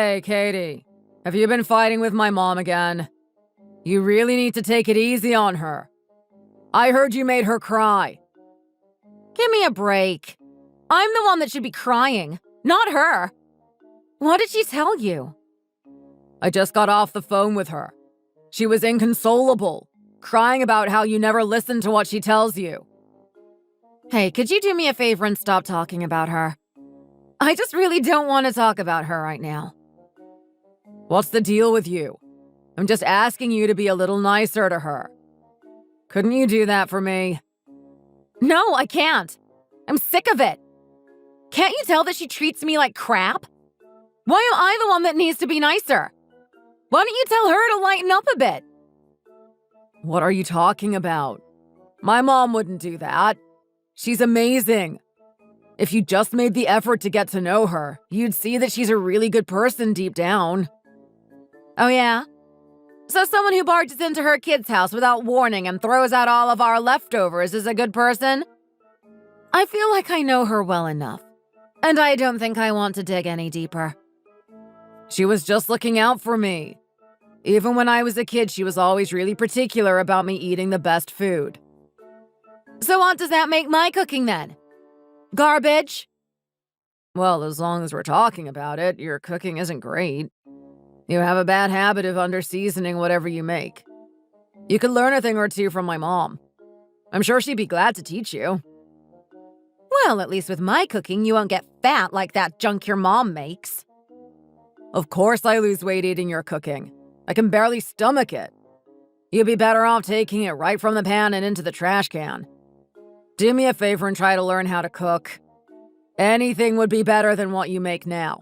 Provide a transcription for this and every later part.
Hey, Katie. Have you been fighting with my mom again? You really need to take it easy on her. I heard you made her cry. Give me a break. I'm the one that should be crying, not her. What did she tell you? I just got off the phone with her. She was inconsolable, crying about how you never listen to what she tells you. Hey, could you do me a favor and stop talking about her? I just really don't want to talk about her right now. What's the deal with you? I'm just asking you to be a little nicer to her. Couldn't you do that for me? No, I can't. I'm sick of it. Can't you tell that she treats me like crap? Why am I the one that needs to be nicer? Why don't you tell her to lighten up a bit? What are you talking about? My mom wouldn't do that. She's amazing. If you just made the effort to get to know her, you'd see that she's a really good person deep down. Oh yeah? So someone who barges into her kid's house without warning and throws out all of our leftovers is a good person? I feel like I know her well enough, and I don't think I want to dig any deeper. She was just looking out for me. Even when I was a kid, she was always really particular about me eating the best food. So what does that make my cooking then? Garbage? Well, as long as we're talking about it, your cooking isn't great. You have a bad habit of under-seasoning whatever you make. You could learn a thing or two from my mom. I'm sure she'd be glad to teach you. Well, at least with my cooking, you won't get fat like that junk your mom makes. Of course I lose weight eating your cooking. I can barely stomach it. You'd be better off taking it right from the pan and into the trash can. Do me a favor and try to learn how to cook. Anything would be better than what you make now.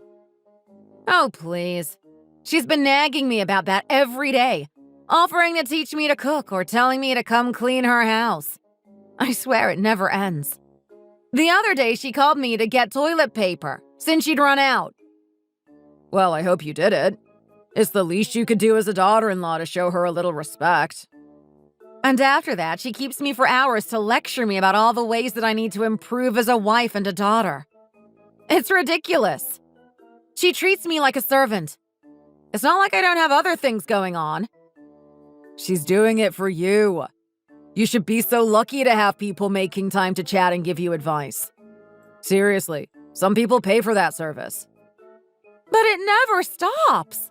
Oh, please. She's been nagging me about that every day, offering to teach me to cook or telling me to come clean her house. I swear it never ends. The other day, she called me to get toilet paper, since she'd run out. Well, I hope you did it. It's the least you could do as a daughter-in-law to show her a little respect. And after that, she keeps me for hours to lecture me about all the ways that I need to improve as a wife and a daughter. It's ridiculous. She treats me like a servant. It's not like I don't have other things going on. She's doing it for you. You should be so lucky to have people making time to chat and give you advice. Seriously, some people pay for that service. But it never stops.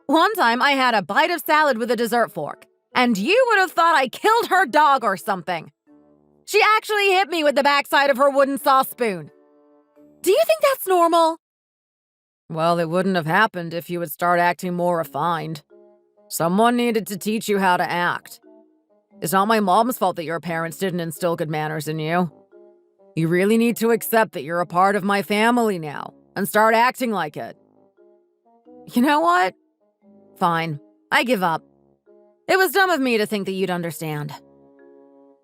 One time I had a bite of salad with a dessert fork, and you would have thought I killed her dog or something. She actually hit me with the backside of her wooden sauce spoon. Do you think that's normal? Well, it wouldn't have happened if you would start acting more refined. Someone needed to teach you how to act. It's not my mom's fault that your parents didn't instill good manners in you. You really need to accept that you're a part of my family now and start acting like it. You know what? Fine. I give up. It was dumb of me to think that you'd understand.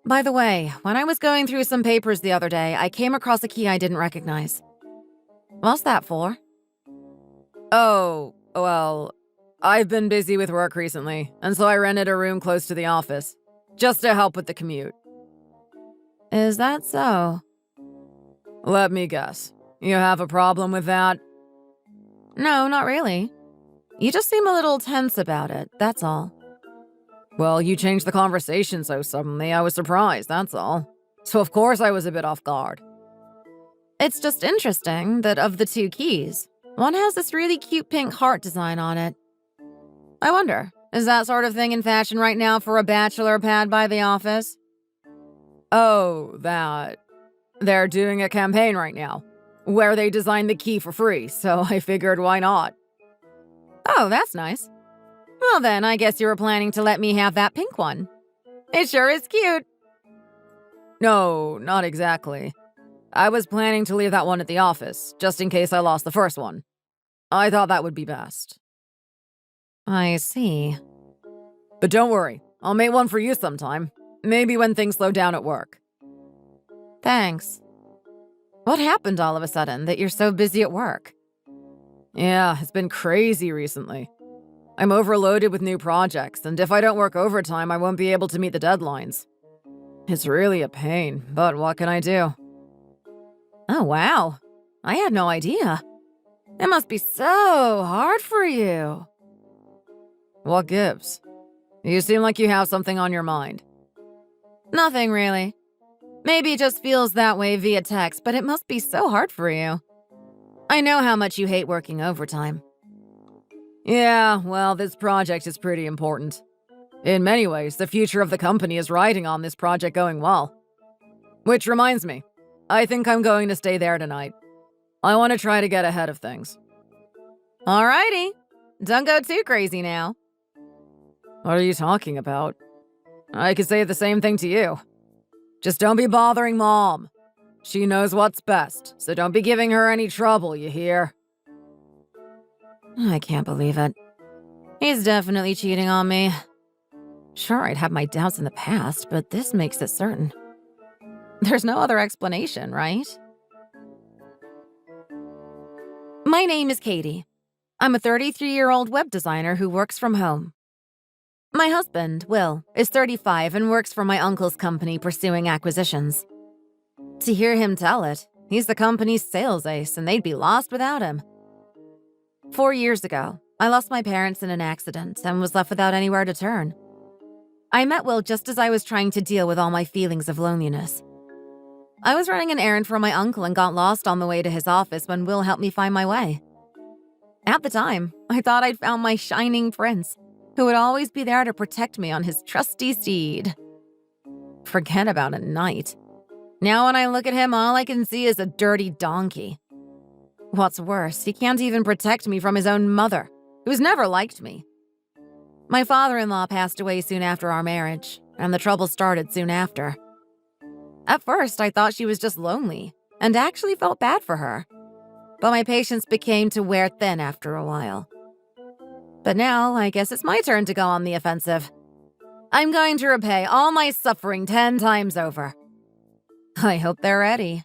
By the way, when I was going through some papers the other day, I came across a key I didn't recognize. What's that for? Oh, well, I've been busy with work recently, and so I rented a room close to the office, just to help with the commute. Is that so? Let me guess. You have a problem with that? No, not really. You just seem a little tense about it, that's all. Well, you changed the conversation so suddenly, I was surprised, that's all. So of course I was a bit off guard. It's just interesting that of the two keys, one has this really cute pink heart design on it. I wonder, is that sort of thing in fashion right now for a bachelor pad by the office? Oh, that. They're doing a campaign right now, where they designed the key for free, so I figured why not. Oh, that's nice. Well then, I guess you were planning to let me have that pink one. It sure is cute. No, not exactly. I was planning to leave that one at the office, just in case I lost the first one. I thought that would be best. I see. But don't worry, I'll make one for you sometime. Maybe when things slow down at work. Thanks. What happened all of a sudden that you're so busy at work? Yeah, it's been crazy recently. I'm overloaded with new projects, and if I don't work overtime, I won't be able to meet the deadlines. It's really a pain, but what can I do? Oh, wow. I had no idea. It must be so hard for you. What gives? You seem like you have something on your mind. Nothing really. Maybe it just feels that way via text, but it must be so hard for you. I know how much you hate working overtime. Yeah, well, this project is pretty important. In many ways, the future of the company is riding on this project going well. Which reminds me, I think I'm going to stay there tonight. I want to try to get ahead of things. Alrighty. Don't go too crazy now. What are you talking about? I could say the same thing to you. Just don't be bothering Mom. She knows what's best, so don't be giving her any trouble, you hear? I can't believe it. He's definitely cheating on me. Sure, I'd had my doubts in the past, but this makes it certain. There's no other explanation, right? My name is Katie. I'm a 33-year-old web designer who works from home. My husband, Will, is 35 and works for my uncle's company pursuing acquisitions. To hear him tell it, he's the company's sales ace and they'd be lost without him. 4 years ago, I lost my parents in an accident and was left without anywhere to turn. I met Will just as I was trying to deal with all my feelings of loneliness. I was running an errand for my uncle and got lost on the way to his office when Will helped me find my way. At the time, I thought I'd found my shining prince, who would always be there to protect me on his trusty steed. Forget about a knight. Now when I look at him, all I can see is a dirty donkey. What's worse, he can't even protect me from his own mother, who's never liked me. My father-in-law passed away soon after our marriage, and the trouble started soon after. At first, I thought she was just lonely, and actually felt bad for her. But my patience became to wear thin after a while. But now, I guess it's my turn to go on the offensive. I'm going to repay all my suffering 10 times over. I hope they're ready.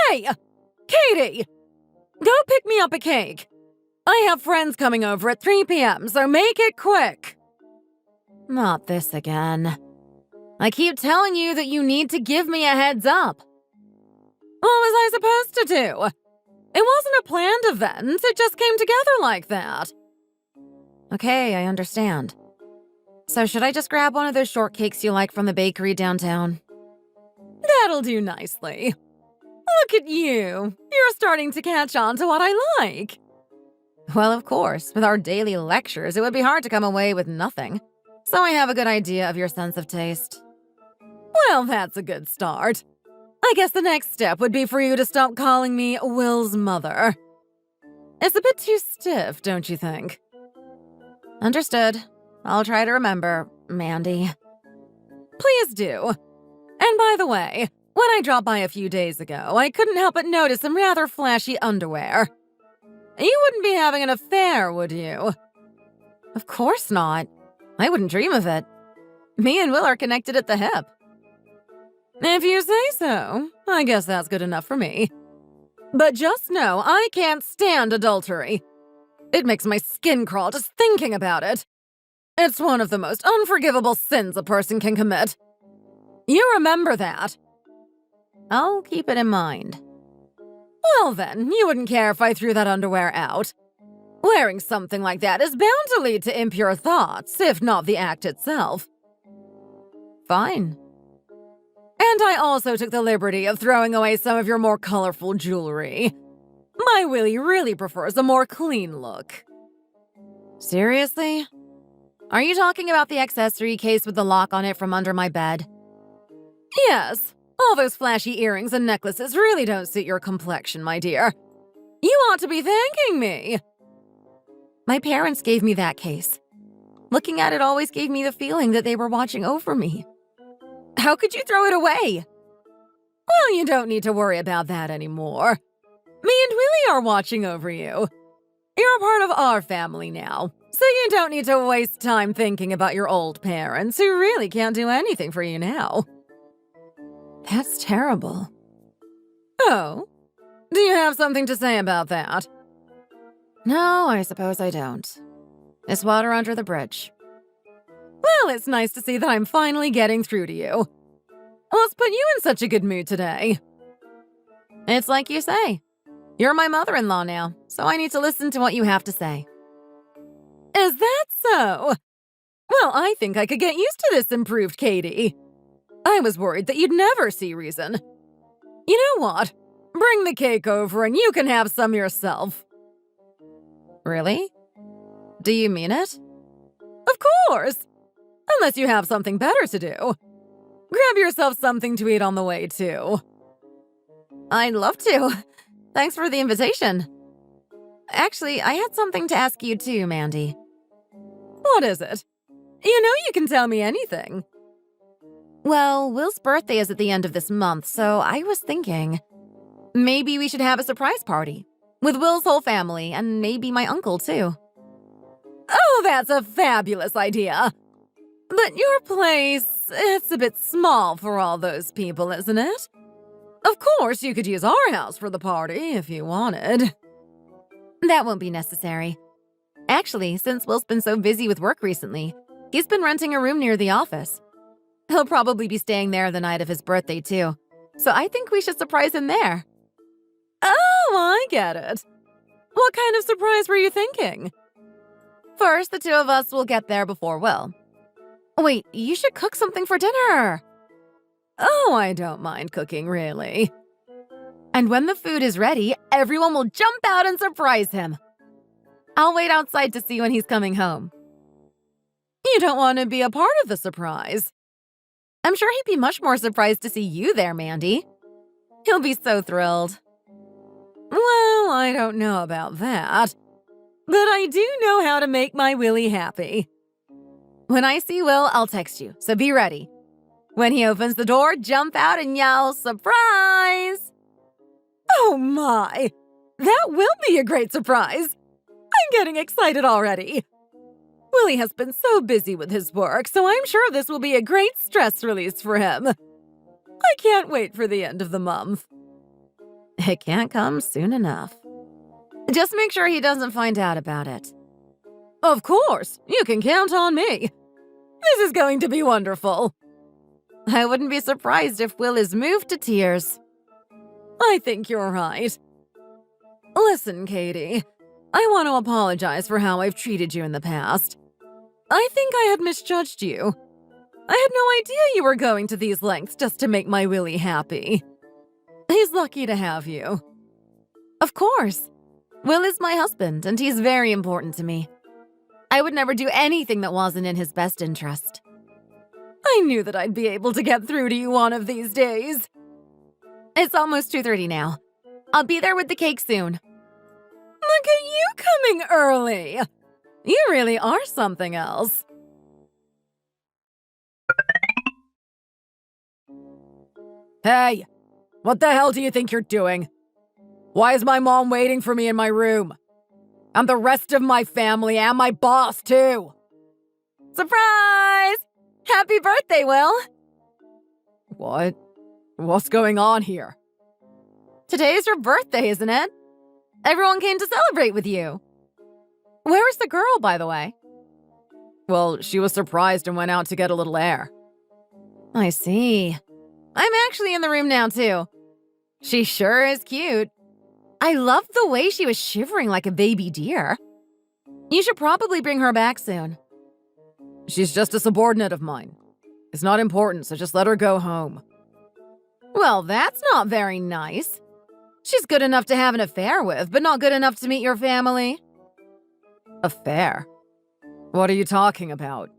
Hey! Katie! Go pick me up a cake! I have friends coming over at 3 p.m., so make it quick! Not this again. I keep telling you that you need to give me a heads up. What was I supposed to do? It wasn't a planned event, it just came together like that. Okay, I understand. So should I just grab one of those shortcakes you like from the bakery downtown? That'll do nicely. Look at you. You're starting to catch on to what I like. Well, of course, with our daily lectures, it would be hard to come away with nothing. So I have a good idea of your sense of taste. Well, that's a good start. I guess the next step would be for you to stop calling me Will's mother. It's a bit too stiff, don't you think? Understood. I'll try to remember, Mandy. Please do. And by the way, when I dropped by a few days ago, I couldn't help but notice some rather flashy underwear. You wouldn't be having an affair, would you? Of course not. I wouldn't dream of it. Me and Will are connected at the hip. If you say so, I guess that's good enough for me. But just know I can't stand adultery. It makes my skin crawl just thinking about it. It's one of the most unforgivable sins a person can commit. You remember that? I'll keep it in mind. Well then, you wouldn't care if I threw that underwear out. Wearing something like that is bound to lead to impure thoughts, if not the act itself. Fine. And I also took the liberty of throwing away some of your more colorful jewelry. My Willie really prefers a more clean look. Seriously? Are you talking about the accessory case with the lock on it from under my bed? Yes. All those flashy earrings and necklaces really don't suit your complexion, my dear. You ought to be thanking me. My parents gave me that case. Looking at it always gave me the feeling that they were watching over me. How could you throw it away? Well, you don't need to worry about that anymore. Me and Willie are watching over you. You're a part of our family now, so you don't need to waste time thinking about your old parents who really can't do anything for you now. That's terrible. Oh? Do you have something to say about that? No, I suppose I don't. It's water under the bridge. Well, it's nice to see that I'm finally getting through to you. What's put you in such a good mood today? It's like you say. You're my mother-in-law now, so I need to listen to what you have to say. Is that so? Well, I think I could get used to this improved Katie. I was worried that you'd never see reason. You know what? Bring the cake over and you can have some yourself. Really? Do you mean it? Of course! Unless you have something better to do. Grab yourself something to eat on the way, too. I'd love to. Thanks for the invitation. Actually, I had something to ask you too, Mandy. What is it? You know you can tell me anything. Well, Will's birthday is at the end of this month, so I was thinking maybe we should have a surprise party with Will's whole family and maybe my uncle too. Oh, that's a fabulous idea. But your place, it's a bit small for all those people, isn't it? Of course, you could use our house for the party if you wanted. That won't be necessary. Actually, since Will's been so busy with work recently, he's been renting a room near the office. He'll probably be staying there the night of his birthday, too. So I think we should surprise him there. Oh, I get it. What kind of surprise were you thinking? First, the two of us will get there before Will. Wait, you should cook something for dinner. Oh, I don't mind cooking, really. And when the food is ready, everyone will jump out and surprise him. I'll wait outside to see when he's coming home. You don't want to be a part of the surprise. I'm sure he'd be much more surprised to see you there, Mandy. He'll be so thrilled. Well, I don't know about that. But I do know how to make my Willie happy. When I see Will, I'll text you, so be ready. When he opens the door, jump out and yell, "Surprise!" Oh my! That will be a great surprise! I'm getting excited already. Willie has been so busy with his work, so I'm sure this will be a great stress release for him. I can't wait for the end of the month. It can't come soon enough. Just make sure he doesn't find out about it. Of course, you can count on me. This is going to be wonderful. I wouldn't be surprised if Will is moved to tears. I think you're right. Listen, Katie, I want to apologize for how I've treated you in the past. I think I had misjudged you. I had no idea you were going to these lengths just to make my Willie happy. He's lucky to have you. Of course. Will is my husband, and he's very important to me. I would never do anything that wasn't in his best interest. I knew that I'd be able to get through to you one of these days. It's almost 2:30 now. I'll be there with the cake soon. Look at you coming early. You really are something else. Hey, what the hell do you think you're doing? Why is my mom waiting for me in my room? And the rest of my family and my boss, too. Surprise! Happy birthday, Will. What? What's going on here? Today's your birthday, isn't it? Everyone came to celebrate with you. Where is the girl, by the way? Well, she was surprised and went out to get a little air. I see. I'm actually in the room now, too. She sure is cute. I love the way she was shivering like a baby deer. You should probably bring her back soon. She's just a subordinate of mine. It's not important, so just let her go home. Well, that's not very nice. She's good enough to have an affair with, but not good enough to meet your family. Affair? What are you talking about?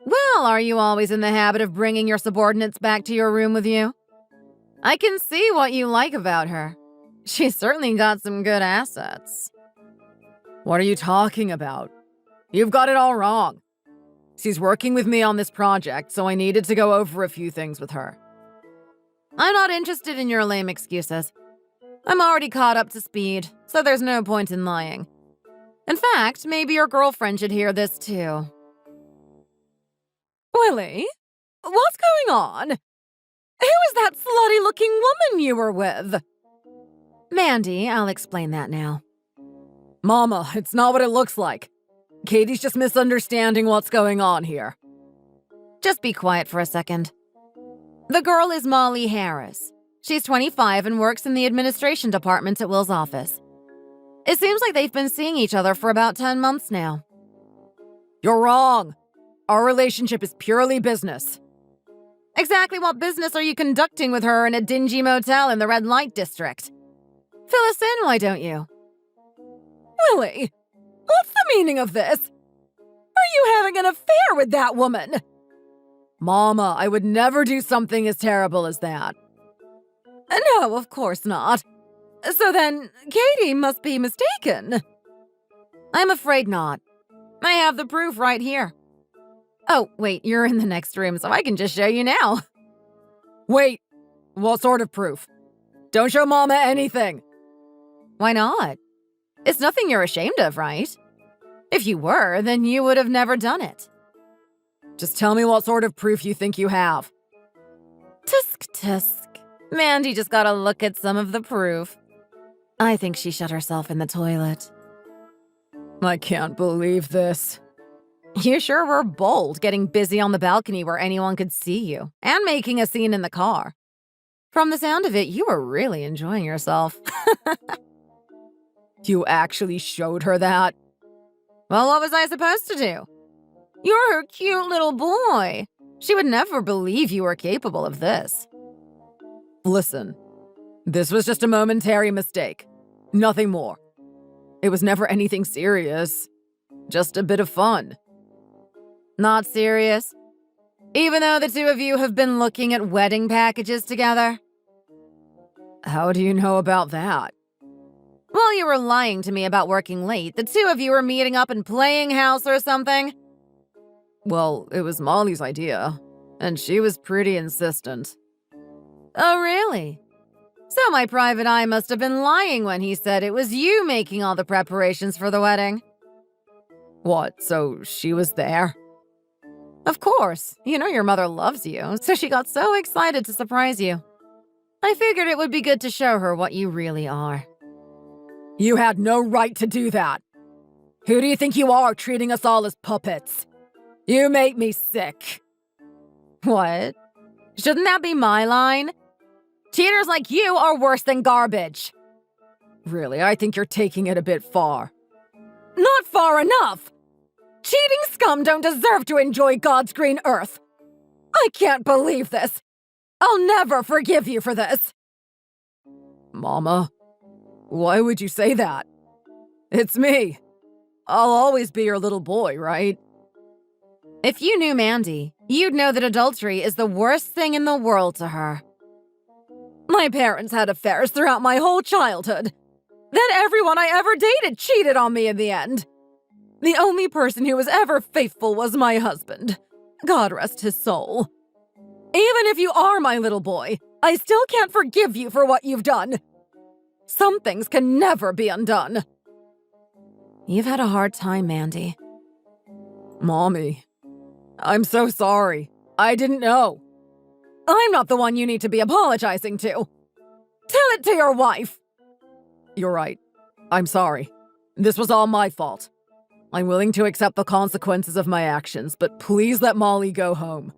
Well, are you always in the habit of bringing your subordinates back to your room with you? I can see what you like about her. She's certainly got some good assets. What are you talking about? You've got it all wrong. She's working with me on this project, so I needed to go over a few things with her. I'm not interested in your lame excuses. I'm already caught up to speed, so there's no point in lying. In fact, maybe your girlfriend should hear this too. Willie? What's going on? Who is that slutty-looking woman you were with? Mandy, I'll explain that now. Mama, it's not what it looks like. Katie's just misunderstanding what's going on here. Just be quiet for a second. The girl is Molly Harris. She's 25 and works in the administration department at Will's office. It seems like they've been seeing each other for about 10 months now. You're wrong. Our relationship is purely business. Exactly what business are you conducting with her in a dingy motel in the red light district? Fill us in, why don't you? Willie, what's the meaning of this? Are you having an affair with that woman? Mama, I would never do something as terrible as that. No, of course not. So then, Katie must be mistaken. I'm afraid not. I have the proof right here. Oh, wait, you're in the next room, so I can just show you now. Wait, what sort of proof? Don't show Mama anything. Why not? It's nothing you're ashamed of, right? If you were, then you would have never done it. Just tell me what sort of proof you think you have. Tusk, tusk. Mandy just got a look at some of the proof. I think she shut herself in the toilet. I can't believe this. You sure were bold, getting busy on the balcony where anyone could see you, and making a scene in the car. From the sound of it, you were really enjoying yourself. You actually showed her that? Well, what was I supposed to do? You're her cute little boy. She would never believe you were capable of this. Listen, this was just a momentary mistake. Nothing more. It was never anything serious. Just a bit of fun. Not serious? Even though the two of you have been looking at wedding packages together? How do you know about that? Well, you were lying to me about working late. The two of you were meeting up and playing house or something. Well, it was Molly's idea, and she was pretty insistent. Oh, really? So my private eye must have been lying when he said it was you making all the preparations for the wedding. What, so she was there? Of course. You know your mother loves you, so she got so excited to surprise you. I figured it would be good to show her what you really are. You had no right to do that. Who do you think you are, treating us all as puppets? You make me sick. What? Shouldn't that be my line? Cheaters like you are worse than garbage. Really, I think you're taking it a bit far. Not far enough! Cheating scum don't deserve to enjoy God's green earth. I can't believe this. I'll never forgive you for this. Mama, why would you say that? It's me. I'll always be your little boy, right? If you knew Mandy, you'd know that adultery is the worst thing in the world to her. My parents had affairs throughout my whole childhood. Then everyone I ever dated cheated on me in the end. The only person who was ever faithful was my husband. God rest his soul. Even if you are my little boy, I still can't forgive you for what you've done. Some things can never be undone. You've had a hard time, Mandy. Mommy, I'm so sorry. I didn't know. I'm not the one you need to be apologizing to. Tell it to your wife. You're right. I'm sorry. This was all my fault. I'm willing to accept the consequences of my actions, but please let Molly go home.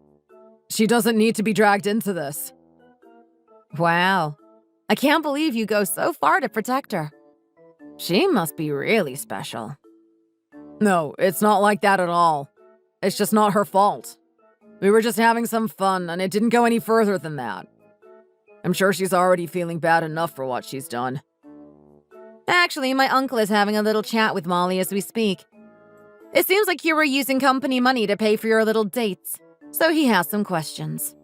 She doesn't need to be dragged into this. Wow. I can't believe you go so far to protect her. She must be really special. No, it's not like that at all. It's just not her fault. We were just having some fun, and it didn't go any further than that. I'm sure she's already feeling bad enough for what she's done. Actually, my uncle is having a little chat with Molly as we speak. It seems like you were using company money to pay for your little dates, so he has some questions.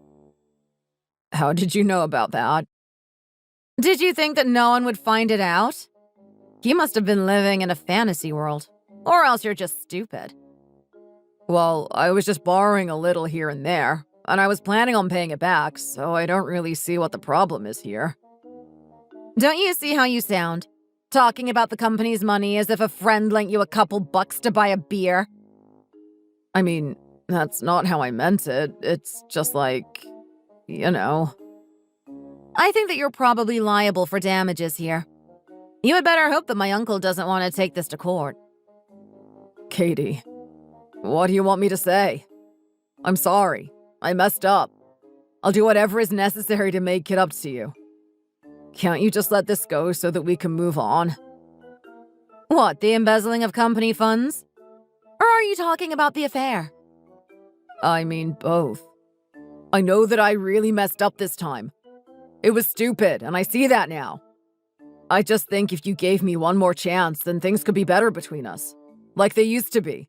How did you know about that? Did you think that no one would find it out? You must have been living in a fantasy world, or else you're just stupid. Well, I was just borrowing a little here and there, and I was planning on paying it back, so I don't really see what the problem is here. Don't you see how you sound? Talking about the company's money as if a friend lent you a couple bucks to buy a beer. I mean, that's not how I meant it. It's just like, you know. I think that you're probably liable for damages here. You had better hope that my uncle doesn't want to take this to court. Katie, what do you want me to say? I'm sorry. I messed up. I'll do whatever is necessary to make it up to you. Can't you just let this go so that we can move on? What, the embezzling of company funds? Or are you talking about the affair? I mean both. I know that I really messed up this time. It was stupid, and I see that now. I just think if you gave me one more chance, then things could be better between us. Like they used to be.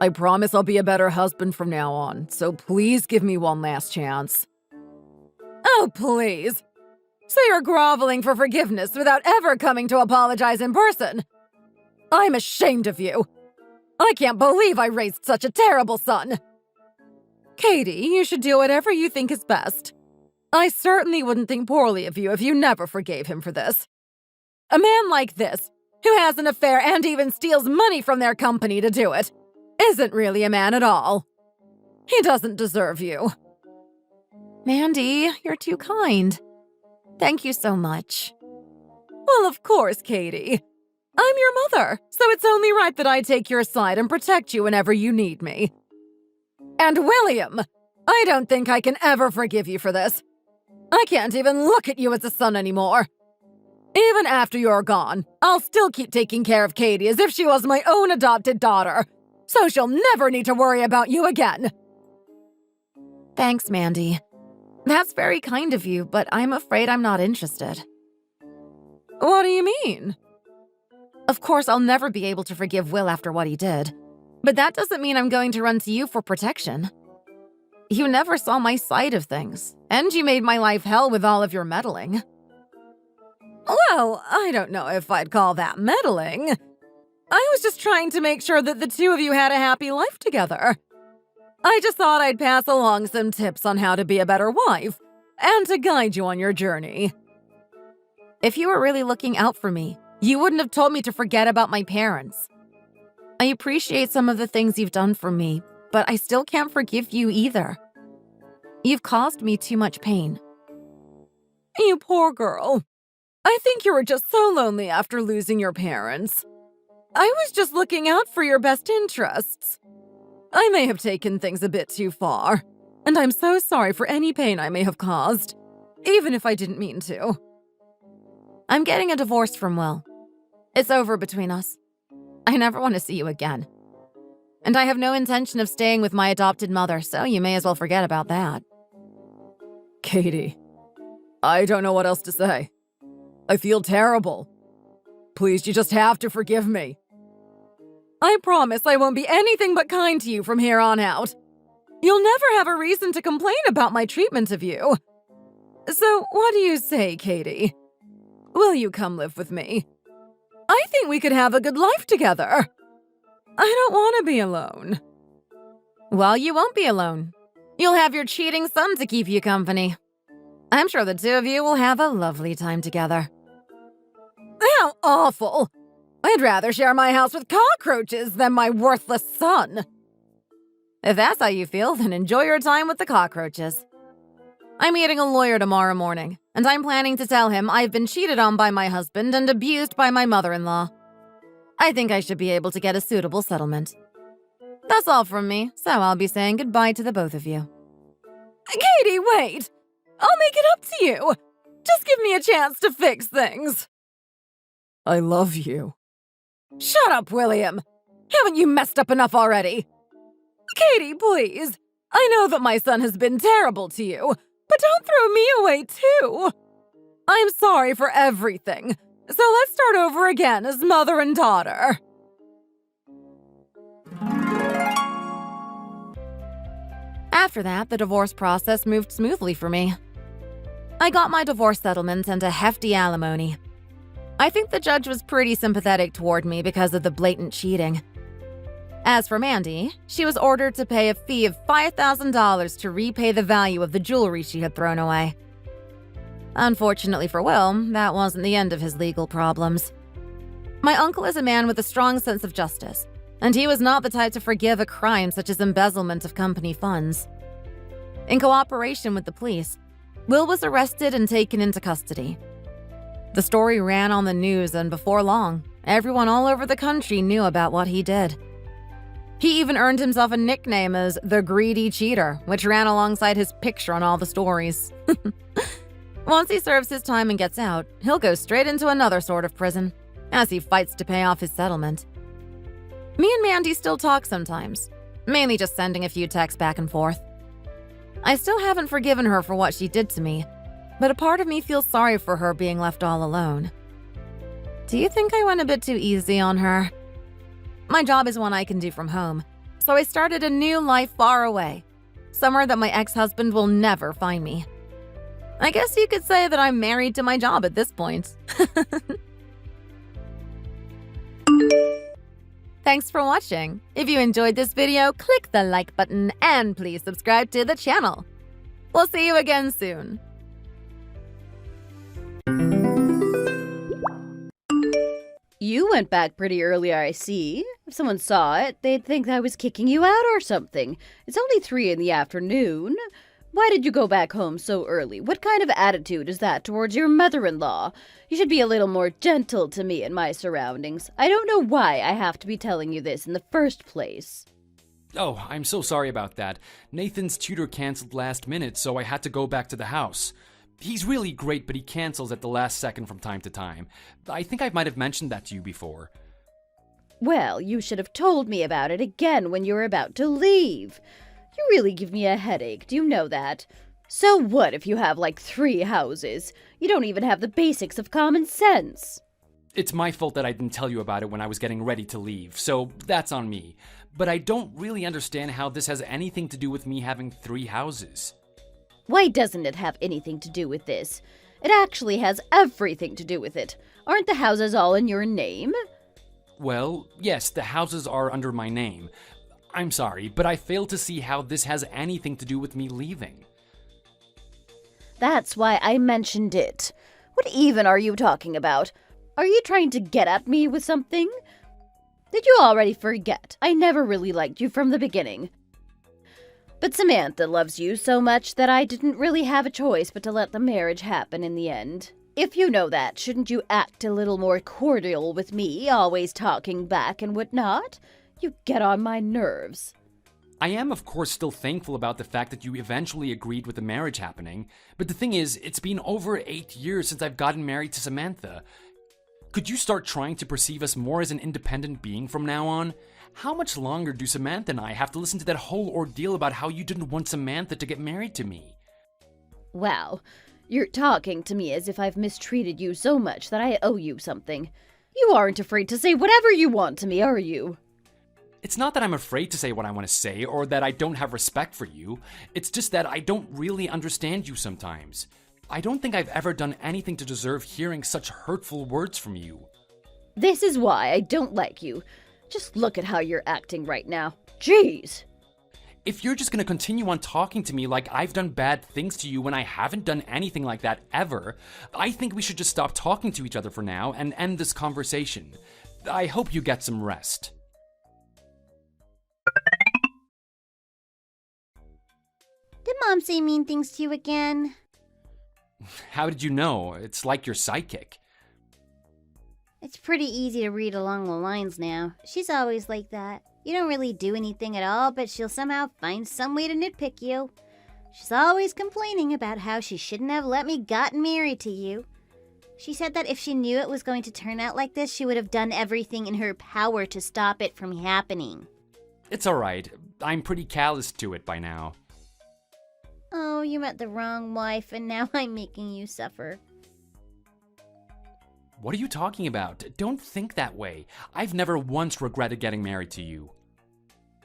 I promise I'll be a better husband from now on, so please give me one last chance. Oh, please. So you're groveling for forgiveness without ever coming to apologize in person? I'm ashamed of you. I can't believe I raised such a terrible son. Katie, you should do whatever you think is best. I certainly wouldn't think poorly of you if you never forgave him for this. A man like this, who has an affair and even steals money from their company to do it, isn't really a man at all. He doesn't deserve you. Mandy, you're too kind. Thank you so much. Well, of course, Katie. I'm your mother, so it's only right that I take your side and protect you whenever you need me. And William, I don't think I can ever forgive you for this. I can't even look at you as a son anymore. Even after you're gone, I'll still keep taking care of Katie as if she was my own adopted daughter, so she'll never need to worry about you again. Thanks, Mandy. That's very kind of you, but I'm afraid I'm not interested. What do you mean? Of course, I'll never be able to forgive Will after what he did, but that doesn't mean I'm going to run to you for protection. You never saw my side of things, and you made my life hell with all of your meddling. Well, I don't know if I'd call that meddling. I was just trying to make sure that the two of you had a happy life together. I just thought I'd pass along some tips on how to be a better wife and to guide you on your journey. If you were really looking out for me, you wouldn't have told me to forget about my parents. I appreciate some of the things you've done for me, but I still can't forgive you either. You've caused me too much pain. You poor girl. I think you were just so lonely after losing your parents. I was just looking out for your best interests. I may have taken things a bit too far, and I'm so sorry for any pain I may have caused, even if I didn't mean to. I'm getting a divorce from Will. It's over between us. I never want to see you again. And I have no intention of staying with my adopted mother, so you may as well forget about that. Katie, I don't know what else to say. I feel terrible. Please, you just have to forgive me. I promise I won't be anything but kind to you from here on out. You'll never have a reason to complain about my treatment of you. So, what do you say, Katie? Will you come live with me? I think we could have a good life together. I don't want to be alone. Well, you won't be alone. You'll have your cheating son to keep you company. I'm sure the two of you will have a lovely time together. How awful! I'd rather share my house with cockroaches than my worthless son. If that's how you feel, then enjoy your time with the cockroaches. I'm meeting a lawyer tomorrow morning, and I'm planning to tell him I've been cheated on by my husband and abused by my mother-in-law. I think I should be able to get a suitable settlement. That's all from me, so I'll be saying goodbye to the both of you. Katie, wait! I'll make it up to you! Just give me a chance to fix things. I love you. Shut up, William! Haven't you messed up enough already? Katie, please! I know that my son has been terrible to you, but don't throw me away too! I'm sorry for everything, so let's start over again as mother and daughter. After that, the divorce process moved smoothly for me. I got my divorce settlement and a hefty alimony. I think the judge was pretty sympathetic toward me because of the blatant cheating. As for Mandy, she was ordered to pay a fee of $5,000 to repay the value of the jewelry she had thrown away. Unfortunately for Will, that wasn't the end of his legal problems. My uncle is a man with a strong sense of justice, and he was not the type to forgive a crime such as embezzlement of company funds. In cooperation with the police, Will was arrested and taken into custody. The story ran on the news, and before long, everyone all over the country knew about what he did. He even earned himself a nickname as the Greedy Cheater, which ran alongside his picture on all the stories. Once he serves his time and gets out, he'll go straight into another sort of prison, as he fights to pay off his settlement. Me and Mandy still talk sometimes, mainly just sending a few texts back and forth. I still haven't forgiven her for what she did to me, but a part of me feels sorry for her being left all alone. Do you think I went a bit too easy on her? My job is one I can do from home, so I started a new life far away, somewhere that my ex-husband will never find me. I guess you could say that I'm married to my job at this point. Thanks for watching. If you enjoyed this video, click the like button and please subscribe to the channel. We'll see you again soon. You went back pretty early, I see. If someone saw it, they'd think I was kicking you out or something. It's only 3 in the afternoon. Why did you go back home so early? What kind of attitude is that towards your mother-in-law? You should be a little more gentle to me and my surroundings. I don't know why I have to be telling you this in the first place. Oh, I'm so sorry about that. Nathan's tutor canceled last minute, so I had to go back to the house. He's really great, but he cancels at the last second from time to time. I think I might have mentioned that to you before. Well, you should have told me about it again when you were about to leave. You really give me a headache, do you know that? So what if you have like 3 houses? You don't even have the basics of common sense. It's my fault that I didn't tell you about it when I was getting ready to leave, so that's on me. But I don't really understand how this has anything to do with me having 3 houses. Why doesn't it have anything to do with this? It actually has everything to do with it. Aren't the houses all in your name? Well, yes, the houses are under my name. I'm sorry, but I fail to see how this has anything to do with me leaving. That's why I mentioned it. What even are you talking about? Are you trying to get at me with something? Did you already forget? I never really liked you from the beginning. But Samantha loves you so much that I didn't really have a choice but to let the marriage happen in the end. If you know that, shouldn't you act a little more cordial with me, always talking back and whatnot? You get on my nerves. I am, of course, still thankful about the fact that you eventually agreed with the marriage happening, but the thing is, it's been over 8 years since I've gotten married to Samantha. Could you start trying to perceive us more as an independent being from now on? How much longer do Samantha and I have to listen to that whole ordeal about how you didn't want Samantha to get married to me? Wow, you're talking to me as if I've mistreated you so much that I owe you something. You aren't afraid to say whatever you want to me, are you? It's not that I'm afraid to say what I want to say or that I don't have respect for you. It's just that I don't really understand you sometimes. I don't think I've ever done anything to deserve hearing such hurtful words from you. This is why I don't like you. Just look at how you're acting right now. Jeez! If you're just gonna continue on talking to me like I've done bad things to you when I haven't done anything like that ever, I think we should just stop talking to each other for now and end this conversation. I hope you get some rest. Did Mom say mean things to you again? How did you know? It's like you're psychic. It's pretty easy to read along the lines now. She's always like that. You don't really do anything at all, but she'll somehow find some way to nitpick you. She's always complaining about how she shouldn't have let me gotten married to you. She said that if she knew it was going to turn out like this, she would have done everything in her power to stop it from happening. It's alright. I'm pretty callous to it by now. Oh, you met the wrong wife, and now I'm making you suffer. What are you talking about? Don't think that way. I've never once regretted getting married to you.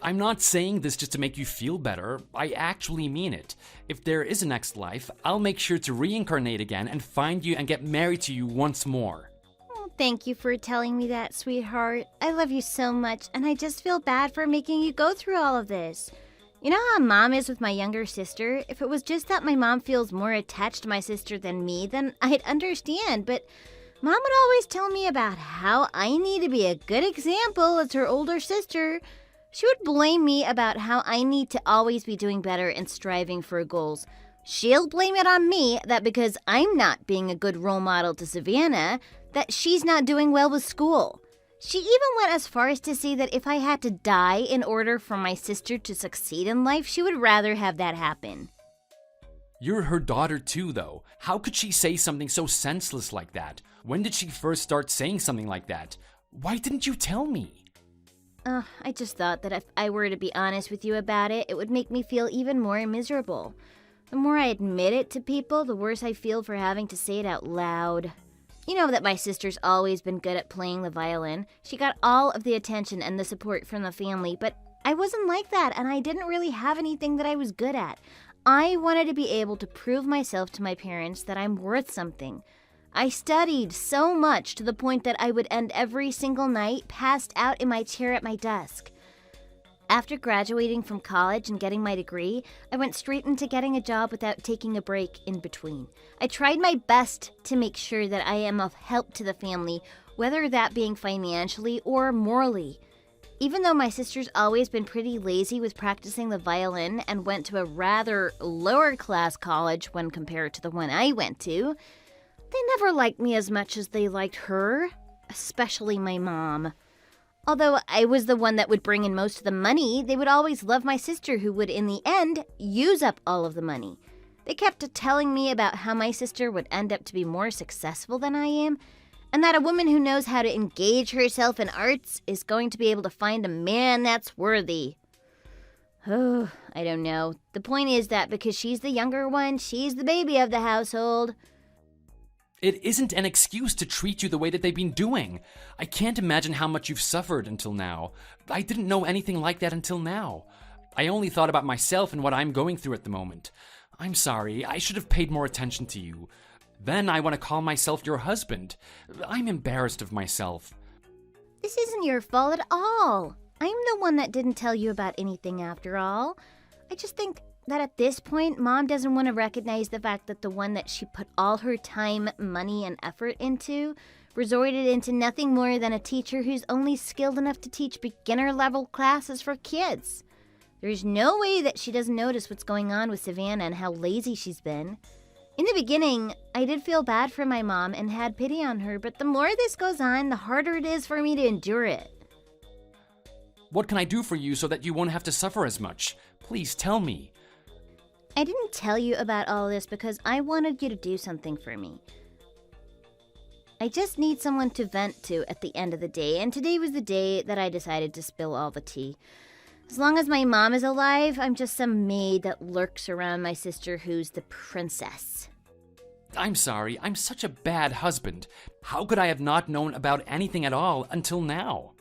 I'm not saying this just to make you feel better. I actually mean it. If there is a next life, I'll make sure to reincarnate again and find you and get married to you once more. Oh, thank you for telling me that, sweetheart. I love you so much, and I just feel bad for making you go through all of this. You know how Mom is with my younger sister? If it was just that my mom feels more attached to my sister than me, then I'd understand, but Mom would always tell me about how I need to be a good example as her older sister. She would blame me about how I need to always be doing better and striving for goals. She'll blame it on me that because I'm not being a good role model to Savannah, that she's not doing well with school. She even went as far as to say that if I had to die in order for my sister to succeed in life, she would rather have that happen. You're her daughter too, though. How could she say something so senseless like that? When did she first start saying something like that? Why didn't you tell me? I just thought that if I were to be honest with you about it, it would make me feel even more miserable. The more I admit it to people, the worse I feel for having to say it out loud. You know that my sister's always been good at playing the violin. She got all of the attention and the support from the family, but I wasn't like that, and I didn't really have anything that I was good at. I wanted to be able to prove myself to my parents that I'm worth something. I studied so much to the point that I would end every single night passed out in my chair at my desk. After graduating from college and getting my degree, I went straight into getting a job without taking a break in between. I tried my best to make sure that I am of help to the family, whether that being financially or morally. Even though my sister's always been pretty lazy with practicing the violin and went to a rather lower class college when compared to the one I went to, they never liked me as much as they liked her, especially my mom. Although I was the one that would bring in most of the money, they would always love my sister, who would in the end use up all of the money. They kept telling me about how my sister would end up to be more successful than I am, and that a woman who knows how to engage herself in arts is going to be able to find a man that's worthy. Oh, I don't know. The point is that because she's the younger one, she's the baby of the household. It isn't an excuse to treat you the way that they've been doing. I can't imagine how much you've suffered until now. I didn't know anything like that until now. I only thought about myself and what I'm going through at the moment. I'm sorry, I should have paid more attention to you. Then I want to call myself your husband. I'm embarrassed of myself. This isn't your fault at all. I'm the one that didn't tell you about anything after all. I just think that at this point, Mom doesn't want to recognize the fact that the one that she put all her time, money, and effort into resorted into nothing more than a teacher who's only skilled enough to teach beginner-level classes for kids. There's no way that she doesn't notice what's going on with Savannah and how lazy she's been. In the beginning, I did feel bad for my mom and had pity on her, but the more this goes on, the harder it is for me to endure it. What can I do for you so that you won't have to suffer as much? Please tell me. I didn't tell you about all this because I wanted you to do something for me. I just need someone to vent to at the end of the day, and today was the day that I decided to spill all the tea. As long as my mom is alive, I'm just some maid that lurks around my sister who's the princess. I'm sorry, I'm such a bad husband. How could I have not known about anything at all until now?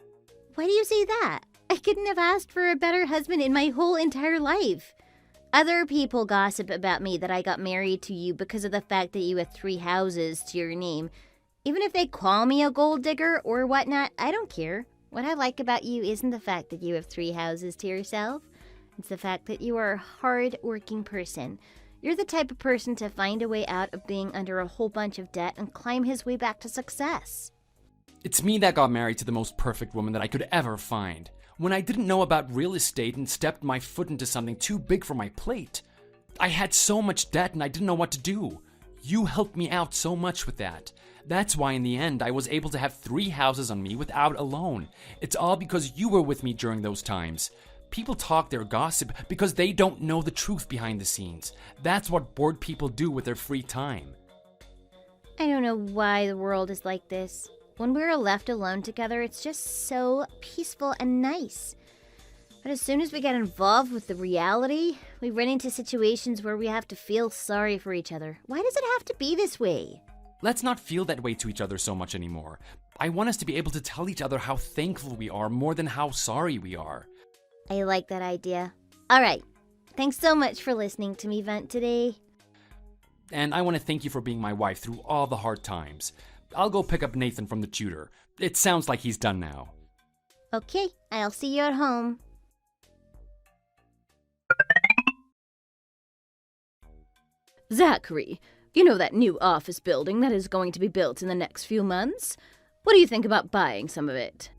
Why do you say that? I couldn't have asked for a better husband in my whole entire life. Other people gossip about me that I got married to you because of the fact that you have 3 houses to your name. Even if they call me a gold digger or whatnot, I don't care. What I like about you isn't the fact that you have 3 houses to yourself. It's the fact that you are a hard-working person. You're the type of person to find a way out of being under a whole bunch of debt and climb his way back to success. It's me that got married to the most perfect woman that I could ever find. When I didn't know about real estate and stepped my foot into something too big for my plate. I had so much debt and I didn't know what to do. You helped me out so much with that. That's why in the end I was able to have 3 houses on me without a loan. It's all because you were with me during those times. People talk their gossip because they don't know the truth behind the scenes. That's what bored people do with their free time. I don't know why the world is like this. When we're left alone together, it's just so peaceful and nice. But as soon as we get involved with the reality, we run into situations where we have to feel sorry for each other. Why does it have to be this way? Let's not feel that way to each other so much anymore. I want us to be able to tell each other how thankful we are more than how sorry we are. I like that idea. All right. Thanks so much for listening to me vent today. And I want to thank you for being my wife through all the hard times. I'll go pick up Nathan from the tutor. It sounds like he's done now. Okay, I'll see you at home. Zachary, you know that new office building that is going to be built in the next few months? What do you think about buying some of it?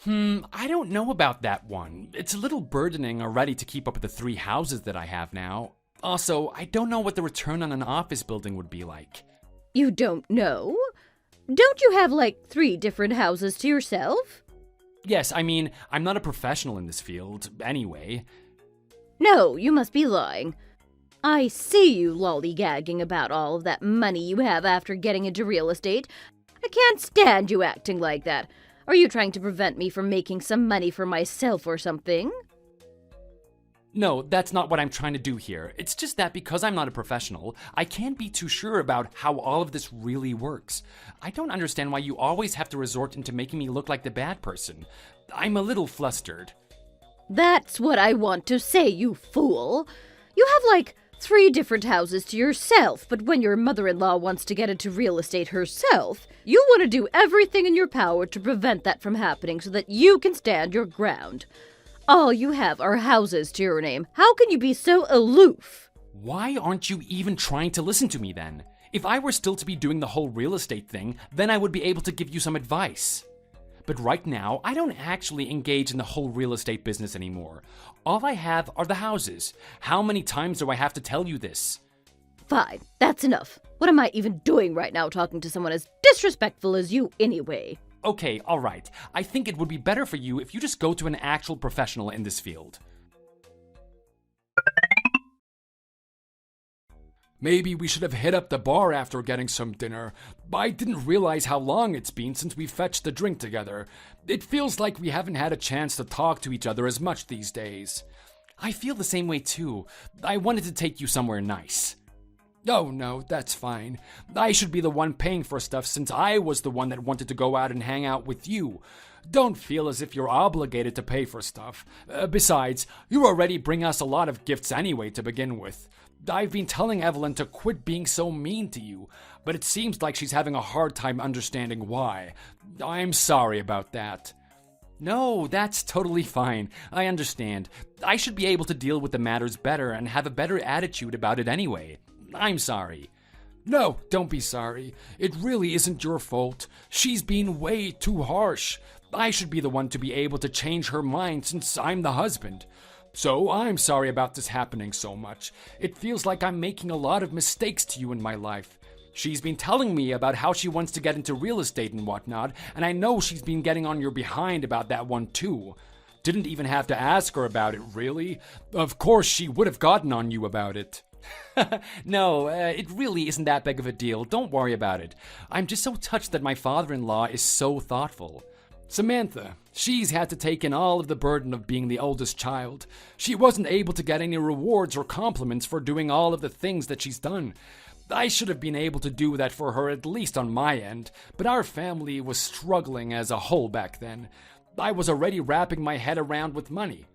I don't know about that one. It's a little burdening already to keep up with the 3 houses that I have now. Also, I don't know what the return on an office building would be like. You don't know? Don't you have like 3 different houses to yourself? Yes, I mean, I'm not a professional in this field, anyway. No, you must be lying. I see you lollygagging about all of that money you have after getting into real estate. I can't stand you acting like that. Are you trying to prevent me from making some money for myself or something? No, that's not what I'm trying to do here. It's just that because I'm not a professional, I can't be too sure about how all of this really works. I don't understand why you always have to resort into making me look like the bad person. I'm a little flustered. That's what I want to say, you fool. You have like 3 different houses to yourself, but when your mother-in-law wants to get into real estate herself, you want to do everything in your power to prevent that from happening so that you can stand your ground. All you have are houses to your name. How can you be so aloof? Why aren't you even trying to listen to me then? If I were still to be doing the whole real estate thing, then I would be able to give you some advice. But right now, I don't actually engage in the whole real estate business anymore. All I have are the houses. How many times do I have to tell you this? Fine, that's enough. What am I even doing right now talking to someone as disrespectful as you anyway? Okay, alright. I think it would be better for you if you just go to an actual professional in this field. Maybe we should have hit up the bar after getting some dinner. I didn't realize how long it's been since we fetched the drink together. It feels like we haven't had a chance to talk to each other as much these days. I feel the same way too. I wanted to take you somewhere nice. Oh no, that's fine. I should be the one paying for stuff since I was the one that wanted to go out and hang out with you. Don't feel as if you're obligated to pay for stuff. Besides, you already bring us a lot of gifts anyway to begin with. I've been telling Evelyn to quit being so mean to you, but it seems like she's having a hard time understanding why. I'm sorry about that. No, that's totally fine. I understand. I should be able to deal with the matters better and have a better attitude about it anyway. I'm sorry. No, don't be sorry. It really isn't your fault. She's been way too harsh. I should be the one to be able to change her mind since I'm the husband. So I'm sorry about this happening so much. It feels like I'm making a lot of mistakes to you in my life. She's been telling me about how she wants to get into real estate and whatnot, and I know she's been getting on your behind about that one too. Didn't even have to ask her about it, really. Of course she would have gotten on you about it. No, it really isn't that big of a deal. Don't worry about it. I'm just so touched that my father-in-law is so thoughtful. Samantha, she's had to take in all of the burden of being the oldest child. She wasn't able to get any rewards or compliments for doing all of the things that she's done. I should have been able to do that for her at least on my end, but our family was struggling as a whole back then. I was already wrapping my head around with money.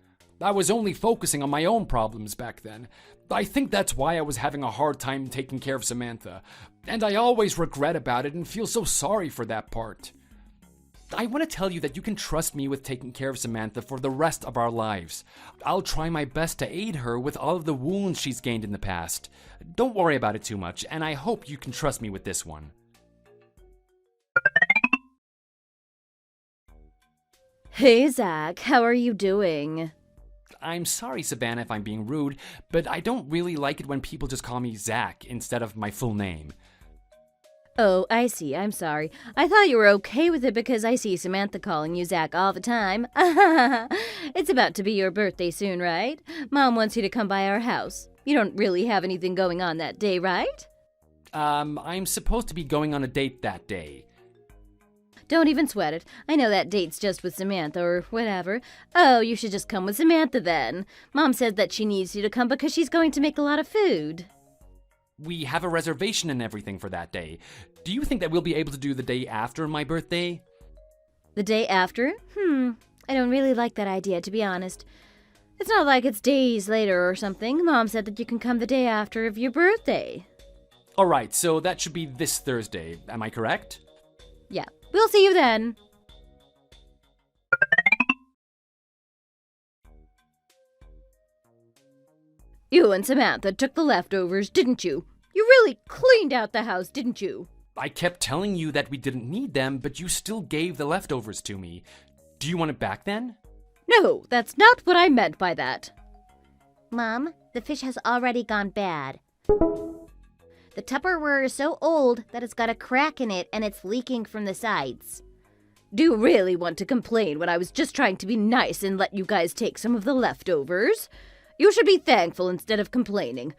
I was only focusing on my own problems back then. I think that's why I was having a hard time taking care of Samantha, and I always regret about it and feel so sorry for that part. I want to tell you that you can trust me with taking care of Samantha for the rest of our lives. I'll try my best to aid her with all of the wounds she's gained in the past. Don't worry about it too much, and I hope you can trust me with this one. Hey, Zach, how are you doing? I'm sorry, Savannah, if I'm being rude, but I don't really like it when people just call me Zach instead of my full name. Oh, I see. I'm sorry. I thought you were okay with it because I see Samantha calling you Zach all the time. It's about to be your birthday soon, right? Mom wants you to come by our house. You don't really have anything going on that day, right? I'm supposed to be going on a date that day. Don't even sweat it. I know that date's just with Samantha or whatever. Oh, you should just come with Samantha then. Mom said that she needs you to come because she's going to make a lot of food. We have a reservation and everything for that day. Do you think that we'll be able to do the day after my birthday? The day after? I don't really like that idea, to be honest. It's not like it's days later or something. Mom said that you can come the day after of your birthday. Alright, so that should be this Thursday. Am I correct? Yeah, we'll see you then. You and Samantha took the leftovers, didn't you? You really cleaned out the house, didn't you? I kept telling you that we didn't need them, but you still gave the leftovers to me. Do you want it back then? No, that's not what I meant by that. Mom, the fish has already gone bad. The Tupperware is so old that it's got a crack in it and it's leaking from the sides. Do you really want to complain when I was just trying to be nice and let you guys take some of the leftovers? You should be thankful instead of complaining.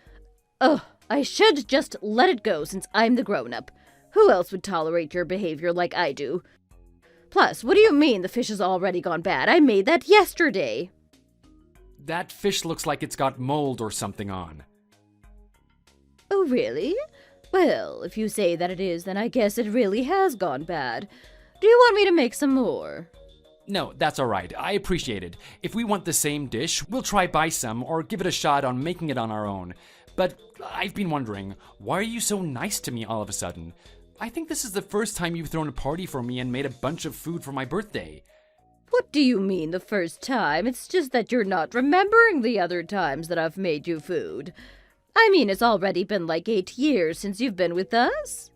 Ugh, I should just let it go since I'm the grown-up. Who else would tolerate your behavior like I do? Plus, what do you mean the fish has already gone bad? I made that yesterday. That fish looks like it's got mold or something on. Oh, really? Well, if you say that it is, then I guess it really has gone bad. Do you want me to make some more? No, that's alright. I appreciate it. If we want the same dish, we'll try buy some or give it a shot on making it on our own. But I've been wondering, why are you so nice to me all of a sudden? I think this is the first time you've thrown a party for me and made a bunch of food for my birthday. What do you mean the first time? It's just that you're not remembering the other times that I've made you food. I mean, it's already been like 8 years since you've been with us.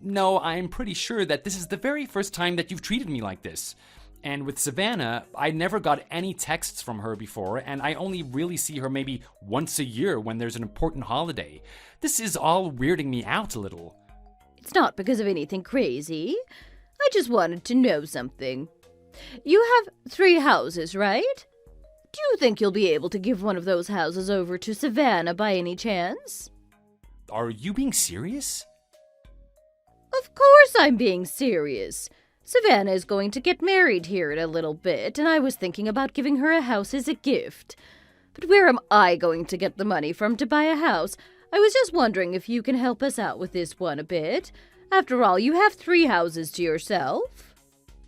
No, I'm pretty sure that this is the very first time that you've treated me like this. And with Savannah, I never got any texts from her before, and I only really see her maybe once a year when there's an important holiday. This is all weirding me out a little. It's not because of anything crazy. I just wanted to know something. You have 3 houses, right? Do you think you'll be able to give one of those houses over to Savannah by any chance? Are you being serious? Of course I'm being serious. Savannah is going to get married here in a little bit, and I was thinking about giving her a house as a gift. But where am I going to get the money from to buy a house? I was just wondering if you can help us out with this one a bit. After all, you have 3 houses to yourself.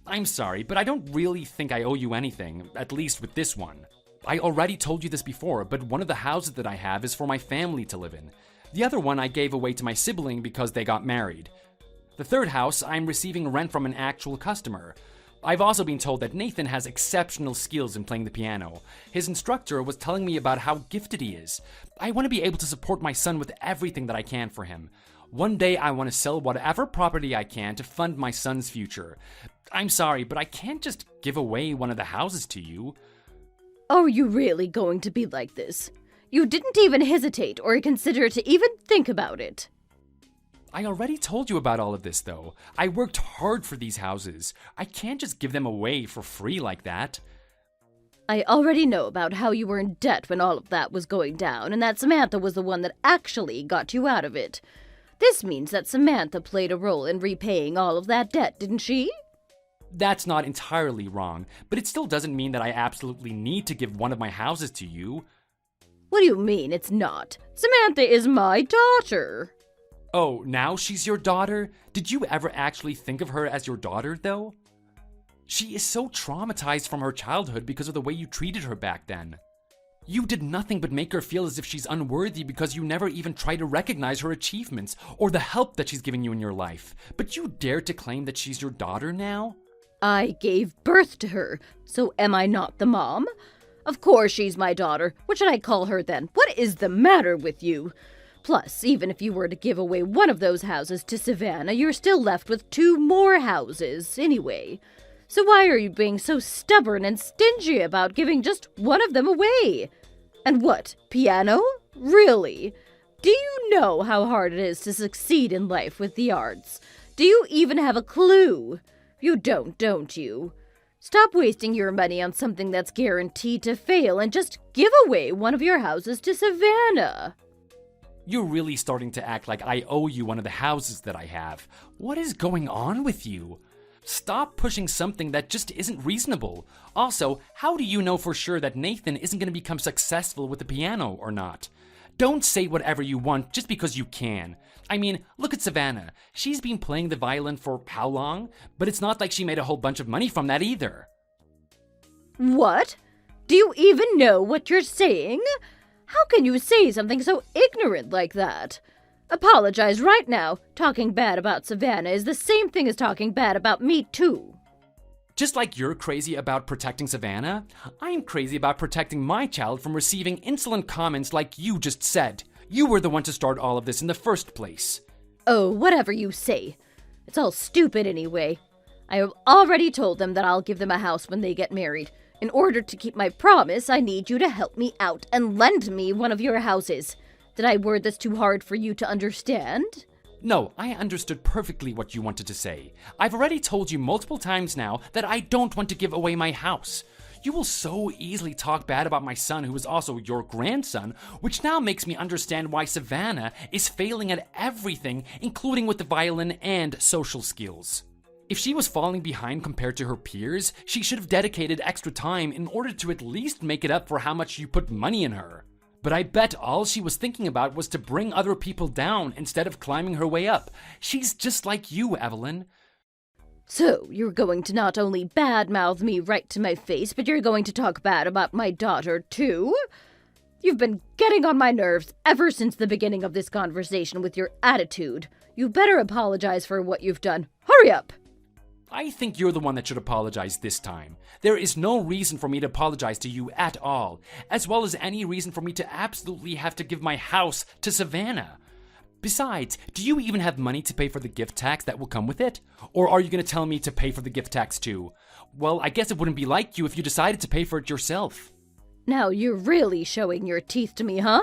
I'm sorry, but I don't really think I owe you anything, at least with this one. I already told you this before, but one of the houses that I have is for my family to live in. The other one I gave away to my sibling because they got married. The third house, I'm receiving rent from an actual customer. I've also been told that Nathan has exceptional skills in playing the piano. His instructor was telling me about how gifted he is. I want to be able to support my son with everything that I can for him. One day I want to sell whatever property I can to fund my son's future. I'm sorry, but I can't just give away one of the houses to you. Are you really going to be like this? You didn't even hesitate or consider to even think about it. I already told you about all of this, though. I worked hard for these houses. I can't just give them away for free like that. I already know about how you were in debt when all of that was going down, and that Samantha was the one that actually got you out of it. This means that Samantha played a role in repaying all of that debt, didn't she? That's not entirely wrong, but it still doesn't mean that I absolutely need to give one of my houses to you. What do you mean it's not? Samantha is my daughter. Oh, now she's your daughter? Did you ever actually think of her as your daughter, though? She is so traumatized from her childhood because of the way you treated her back then. You did nothing but make her feel as if she's unworthy because you never even tried to recognize her achievements or the help that she's giving you in your life. But you dare to claim that she's your daughter now? I gave birth to her, so am I not the mom? Of course she's my daughter. What should I call her then? What is the matter with you? Plus, even if you were to give away one of those houses to Savannah, you're still left with 2 more houses, anyway. So why are you being so stubborn and stingy about giving just one of them away? And what, piano? Really? Do you know how hard it is to succeed in life with the arts? Do you even have a clue? You don't you? Stop wasting your money on something that's guaranteed to fail and just give away one of your houses to Savannah. You're really starting to act like I owe you one of the houses that I have. What is going on with you? Stop pushing something that just isn't reasonable. Also, how do you know for sure that Nathan isn't going to become successful with the piano or not? Don't say whatever you want just because you can. I mean, look at Savannah. She's been playing the violin for how long? But it's not like she made a whole bunch of money from that either. What? Do you even know what you're saying? How can you say something so ignorant like that? Apologize right now. Talking bad about Savannah is the same thing as talking bad about me, too. Just like you're crazy about protecting Savannah, I'm crazy about protecting my child from receiving insolent comments like you just said. You were the one to start all of this in the first place. Oh, whatever you say. It's all stupid anyway. I have already told them that I'll give them a house when they get married. In order to keep my promise, I need you to help me out and lend me one of your houses. Did I word this too hard for you to understand? No, I understood perfectly what you wanted to say. I've already told you multiple times now that I don't want to give away my house. You will so easily talk bad about my son, who is also your grandson, which now makes me understand why Savannah is failing at everything, including with the violin and social skills. If she was falling behind compared to her peers, she should have dedicated extra time in order to at least make it up for how much you put money in her. But I bet all she was thinking about was to bring other people down instead of climbing her way up. She's just like you, Evelyn. So, you're going to not only badmouth me right to my face, but you're going to talk bad about my daughter, too? You've been getting on my nerves ever since the beginning of this conversation with your attitude. You better apologize for what you've done. Hurry up! I think you're the one that should apologize this time. There is no reason for me to apologize to you at all, as well as any reason for me to absolutely have to give my house to Savannah. Besides, do you even have money to pay for the gift tax that will come with it? Or are you going to tell me to pay for the gift tax too? Well, I guess it wouldn't be like you if you decided to pay for it yourself. Now you're really showing your teeth to me, huh?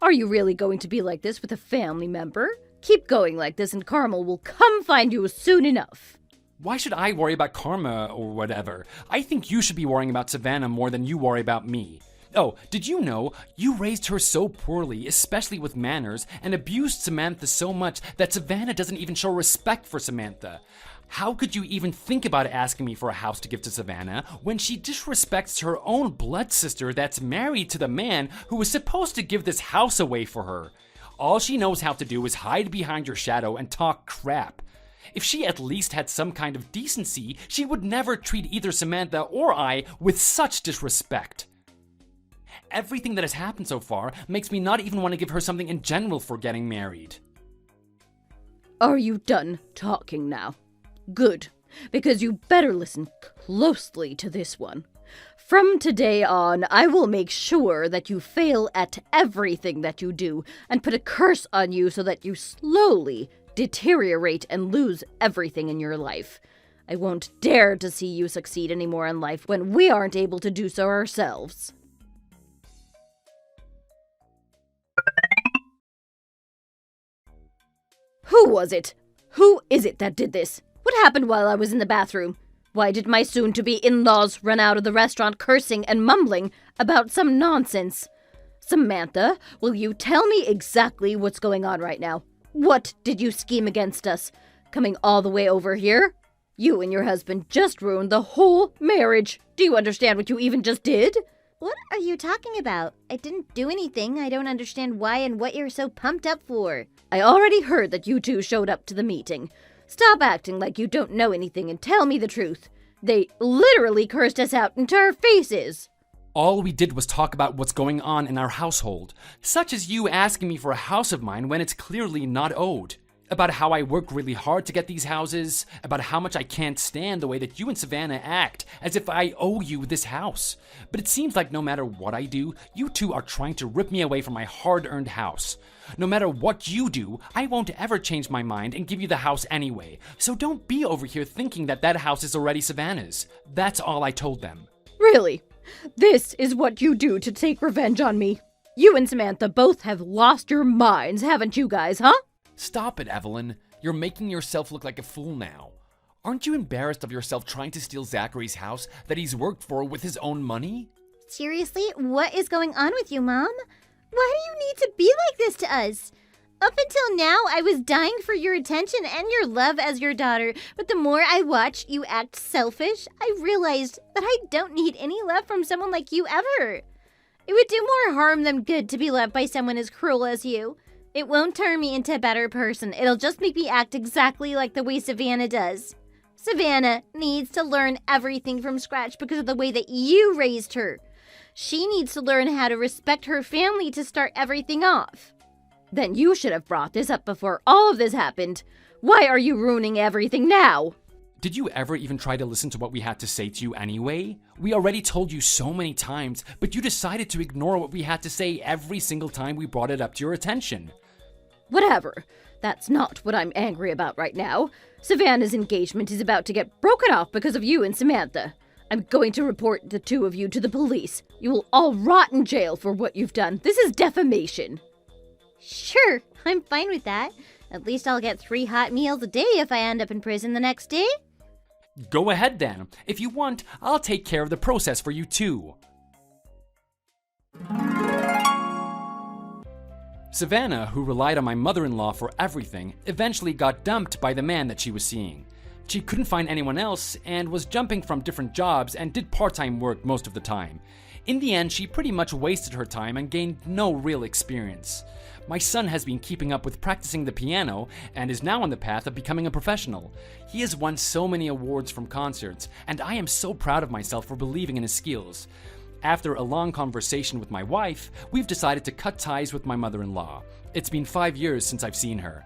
Are you really going to be like this with a family member? Keep going like this and Carmel will come find you soon enough. Why should I worry about karma or whatever? I think you should be worrying about Savannah more than you worry about me. Oh, did you know you raised her so poorly, especially with manners, and abused Samantha so much that Savannah doesn't even show respect for Samantha? How could you even think about asking me for a house to give to Savannah when she disrespects her own blood sister that's married to the man who was supposed to give this house away for her? All she knows how to do is hide behind your shadow and talk crap. If she at least had some kind of decency, she would never treat either Samantha or I with such disrespect. Everything that has happened so far makes me not even want to give her something in general for getting married. Are you done talking now? Good, because you better listen closely to this one. From today on, I will make sure that you fail at everything that you do and put a curse on you so that you slowly deteriorate and lose everything in your life. I won't dare to see you succeed anymore in life when we aren't able to do so ourselves. Who was it? Who is it that did this? What happened while I was in the bathroom? Why did my soon-to-be in-laws run out of the restaurant cursing and mumbling about some nonsense? Samantha, will you tell me exactly what's going on right now? What did you scheme against us? Coming all the way over here? You and your husband just ruined the whole marriage. Do you understand what you even just did? What are you talking about? I didn't do anything. I don't understand why and what you're so pumped up for. I already heard that you two showed up to the meeting. Stop acting like you don't know anything and tell me the truth. They literally cursed us out into our faces. All we did was talk about what's going on in our household, such as you asking me for a house of mine when it's clearly not owed. About how I work really hard to get these houses, about how much I can't stand the way that you and Savannah act, as if I owe you this house. But it seems like no matter what I do, you two are trying to rip me away from my hard-earned house. No matter what you do, I won't ever change my mind and give you the house anyway. So don't be over here thinking that that house is already Savannah's. That's all I told them. Really? This is what you do to take revenge on me? You and Samantha both have lost your minds, haven't you guys, huh? Stop it, Evelyn. You're making yourself look like a fool now. Aren't you embarrassed of yourself trying to steal Zachary's house that he's worked for with his own money? Seriously? What is going on with you, Mom? Why do you need to be like this to us? Up until now, I was dying for your attention and your love as your daughter, but the more I watch you act selfish, I realized that I don't need any love from someone like you ever. It would do more harm than good to be loved by someone as cruel as you. It won't turn me into a better person. It'll just make me act exactly like the way Savannah does. Savannah needs to learn everything from scratch because of the way that you raised her. She needs to learn how to respect her family to start everything off. Then you should have brought this up before all of this happened. Why are you ruining everything now? Did you ever even try to listen to what we had to say to you anyway? We already told you so many times, but you decided to ignore what we had to say every single time we brought it up to your attention. Whatever. That's not what I'm angry about right now. Savannah's engagement is about to get broken off because of you and Samantha. I'm going to report the two of you to the police. You will all rot in jail for what you've done. This is defamation. Sure, I'm fine with that. At least I'll get 3 hot meals a day if I end up in prison the next day. Go ahead then. If you want, I'll take care of the process for you too. Savannah, who relied on my mother-in-law for everything, eventually got dumped by the man that she was seeing. She couldn't find anyone else and was jumping from different jobs and did part-time work most of the time. In the end, she pretty much wasted her time and gained no real experience. My son has been keeping up with practicing the piano and is now on the path of becoming a professional. He has won so many awards from concerts, and I am so proud of myself for believing in his skills. After a long conversation with my wife, we've decided to cut ties with my mother-in-law. It's been 5 years since I've seen her.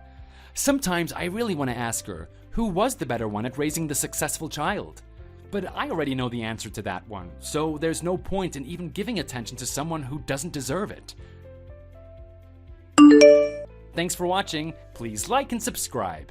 Sometimes I really want to ask her, who was the better one at raising the successful child? But I already know the answer to that one, so there's no point in even giving attention to someone who doesn't deserve it. Thanks for watching. Please like and subscribe.